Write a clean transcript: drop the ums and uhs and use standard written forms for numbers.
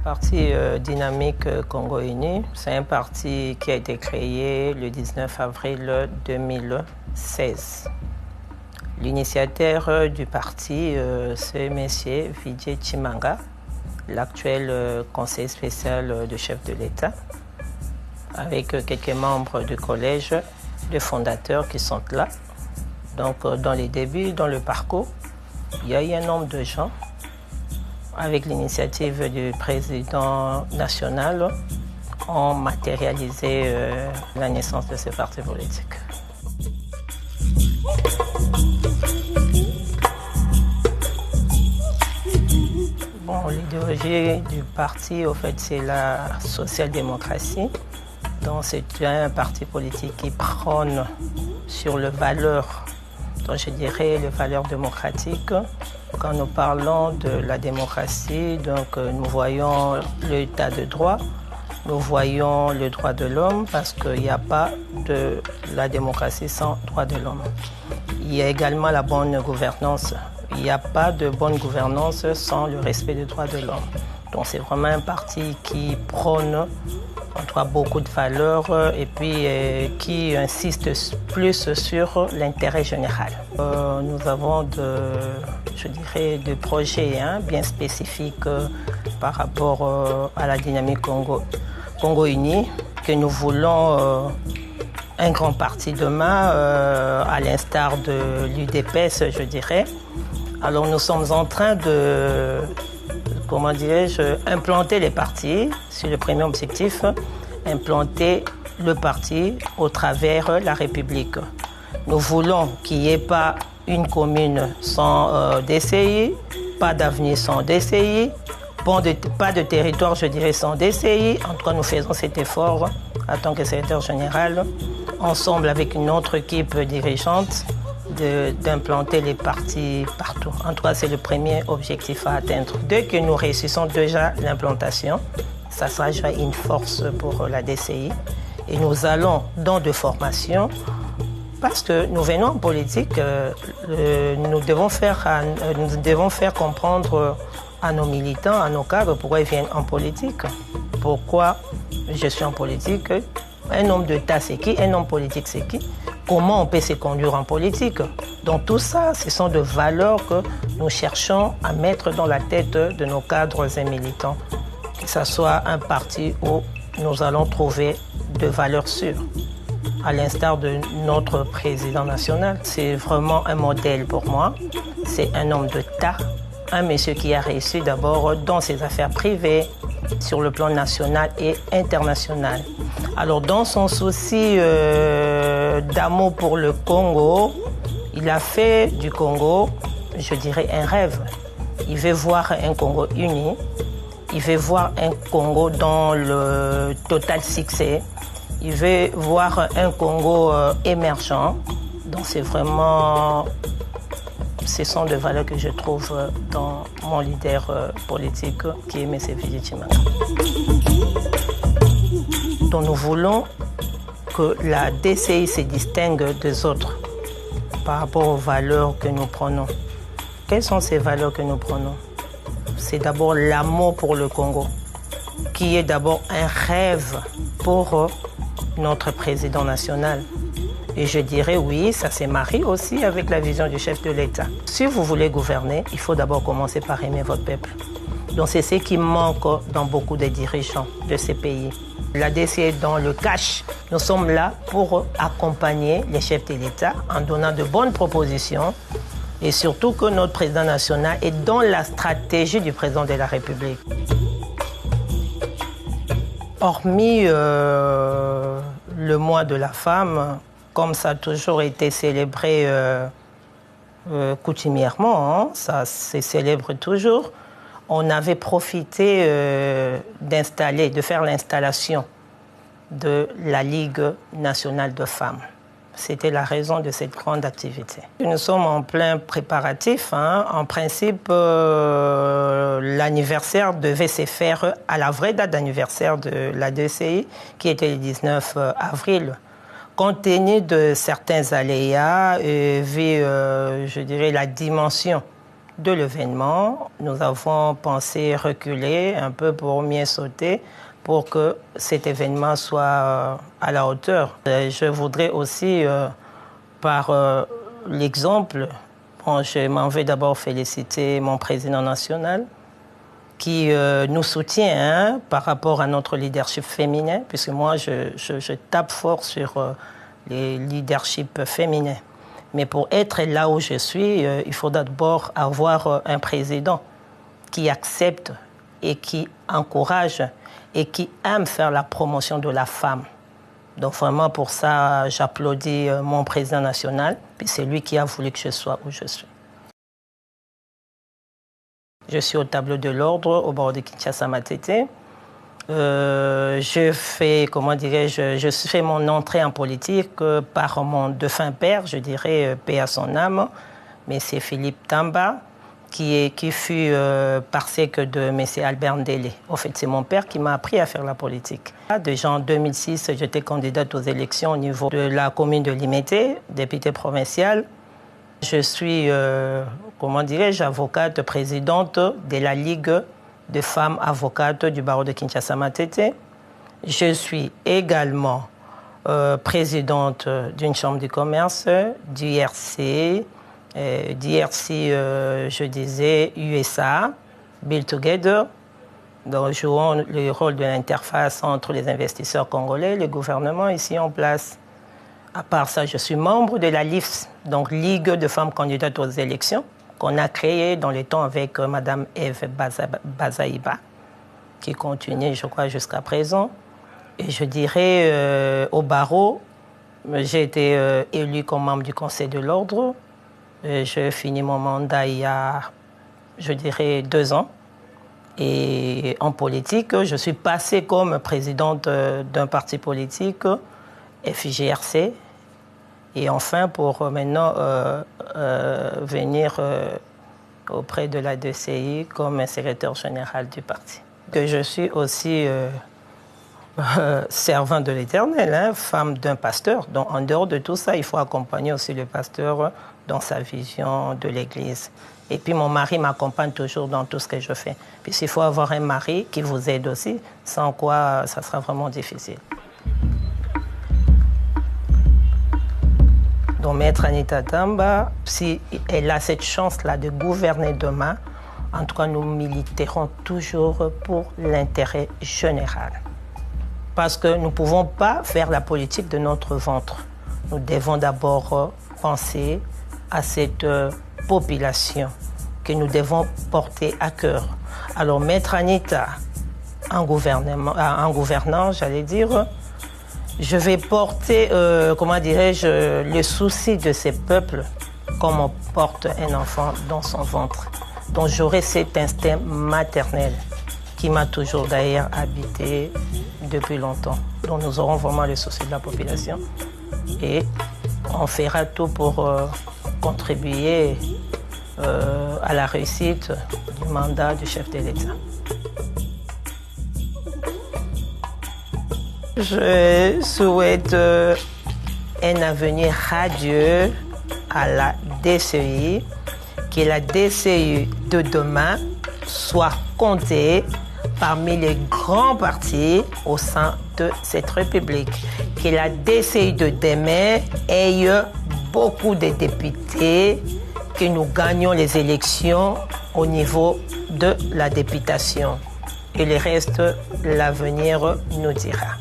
Parti Dynamique Congo Uni, c'est un parti qui a été créé le 19 avril 2016. L'initiateur du parti, c'est M. Vijay Chimanga, l'actuel conseiller spécial du chef de l'État, avec quelques membres du collège, de fondateurs qui sont là. Donc dans les débuts, dans le parcours, il y a eu un nombre de gens. Avec l'initiative du président national, ont matérialisé la naissance de ce parti politique. Bon, l'idéologie du parti, au fait, c'est la social-démocratie. Donc, c'est un parti politique qui prône sur les valeurs, donc je dirais les valeurs démocratiques. Quand nous parlons de la démocratie, donc nous voyons l'état de droit, nous voyons le droit de l'homme, parce qu'il n'y a pas de la démocratie sans droit de l'homme. Il y a également la bonne gouvernance. Il n'y a pas de bonne gouvernance sans le respect des droits de l'homme. Donc c'est vraiment un parti qui prône beaucoup de valeurs et puis qui insiste plus sur l'intérêt général. Nous avons des projets bien spécifiques par rapport à la dynamique Congo Uni, que nous voulons un grand parti demain, à l'instar de l'UDPS, je dirais. Alors nous sommes en train de, implanter les partis sur le premier objectif, implanter le parti au travers la République. Nous voulons qu'il n'y ait pas une commune sans DCI, pas d'avenir sans DCI, pas de territoire, je dirais, sans DCI. En tout cas, nous faisons cet effort en tant que secrétaire général, ensemble avec une autre équipe dirigeante, d'implanter les partis partout. En tout cas, c'est le premier objectif à atteindre. Dès que nous réussissons déjà l'implantation, ça sera déjà une force pour la DCI. Et nous allons dans de formations, parce que nous venons en politique, nous devons faire comprendre à nos militants, à nos cadres, pourquoi ils viennent en politique. Pourquoi je suis en politique. Un homme d'État, c'est qui? Un homme politique, c'est qui? Comment on peut se conduire en politique? Donc tout ça, ce sont de valeurs que nous cherchons à mettre dans la tête de nos cadres et militants. Que ce soit un parti où nous allons trouver de valeurs sûres. À l'instar de notre président national, c'est vraiment un modèle pour moi. C'est un homme d'État, un monsieur qui a réussi d'abord dans ses affaires privées, sur le plan national et international. Alors dans son souci d'amour pour le Congo, il a fait du Congo, je dirais, un rêve. Il veut voir un Congo uni, il veut voir un Congo dans le total succès, il veut voir un Congo émergent. Donc c'est vraiment... Ce sont des valeurs que je trouve dans mon leader politique, qui est M. Vijay Chimanga. Donc nous voulons que la DCI se distingue des autres par rapport aux valeurs que nous prenons. Quelles sont ces valeurs que nous prenons? C'est d'abord l'amour pour le Congo, qui est d'abord un rêve pour notre président national. Et je dirais oui, ça se marie aussi avec la vision du chef de l'État. Si vous voulez gouverner, il faut d'abord commencer par aimer votre peuple. Donc c'est ce qui manque dans beaucoup de dirigeants de ces pays. La DCI est dans le cash. Nous sommes là pour accompagner les chefs de l'État en donnant de bonnes propositions et surtout que notre président national est dans la stratégie du président de la République. Hormis le mois de la femme, comme ça a toujours été célébré coutumièrement, ça se célèbre toujours, on avait profité de faire l'installation de la Ligue nationale de femmes. C'était la raison de cette grande activité. Nous sommes en plein préparatif. En principe, l'anniversaire devait se faire à la vraie date d'anniversaire de la DCI, qui était le 19 avril. Compte tenu de certains aléas, vu, je dirais, la dimension de l'événement. Nous avons pensé reculer un peu pour mieux sauter, pour que cet événement soit à la hauteur. Je voudrais aussi, par l'exemple, je m'en vais d'abord féliciter mon président national qui nous soutient par rapport à notre leadership féminin, puisque moi, je tape fort sur les leaderships féminins. Mais pour être là où je suis, il faut d'abord avoir un président qui accepte et qui encourage et qui aime faire la promotion de la femme. Donc vraiment pour ça, j'applaudis mon président national, puis c'est lui qui a voulu que je sois où je suis. Je suis au tableau de l'ordre au barreau de Kinshasa-Matete. Je fais mon entrée en politique par mon défunt père, je dirais, paix à son âme, mais c'est Philippe Tamba, qui fut parsec de M. Albert Ndélé. En fait, c'est mon père qui m'a appris à faire la politique. Déjà en 2006, j'étais candidate aux élections au niveau de la commune de Limete, députée provinciale. Je suis, avocate présidente de la Ligue de femmes avocates du barreau de Kinshasa-Matete. Je suis également présidente d'une chambre du commerce, du IRC, je disais USA, Build Together, donc jouant le rôle de l'interface entre les investisseurs congolais et le gouvernement ici en place. À part ça, je suis membre de la LIFS, donc Ligue de femmes candidates aux élections, qu'on a créée dans les temps avec Mme Eve Bazaïba, qui continue, je crois, jusqu'à présent. Et je dirais, au barreau, j'ai été élue comme membre du Conseil de l'Ordre. J'ai fini mon mandat il y a, je dirais, 2 ans. Et en politique, je suis passée comme présidente d'un parti politique, FJRC. Et enfin, pour maintenant venir auprès de la DCI comme secrétaire général du parti. Que je suis aussi servant de l'Éternel, femme d'un pasteur. Donc, en dehors de tout ça, il faut accompagner aussi le pasteur dans sa vision de l'Église. Et puis, mon mari m'accompagne toujours dans tout ce que je fais. Puis, il faut avoir un mari qui vous aide aussi, sans quoi ça sera vraiment difficile. Donc, Maître Anita Tamba, si elle a cette chance-là de gouverner demain, en tout cas, nous militerons toujours pour l'intérêt général. Parce que nous ne pouvons pas faire la politique de notre ventre. Nous devons d'abord penser à cette population que nous devons porter à cœur. Alors, Maître Anita, en gouvernant, j'allais dire, je vais porter, le souci de ces peuples comme on porte un enfant dans son ventre. Donc, j'aurai cet instinct maternel qui m'a toujours d'ailleurs habité depuis longtemps. Donc, nous aurons vraiment le souci de la population et on fera tout pour contribuer à la réussite du mandat du chef de l'État. Je souhaite un avenir radieux à la DCI, que la DCI de demain soit comptée parmi les grands partis au sein de cette République. Que la DCI de demain ait beaucoup de députés, que nous gagnions les élections au niveau de la députation. Et le reste, l'avenir nous dira.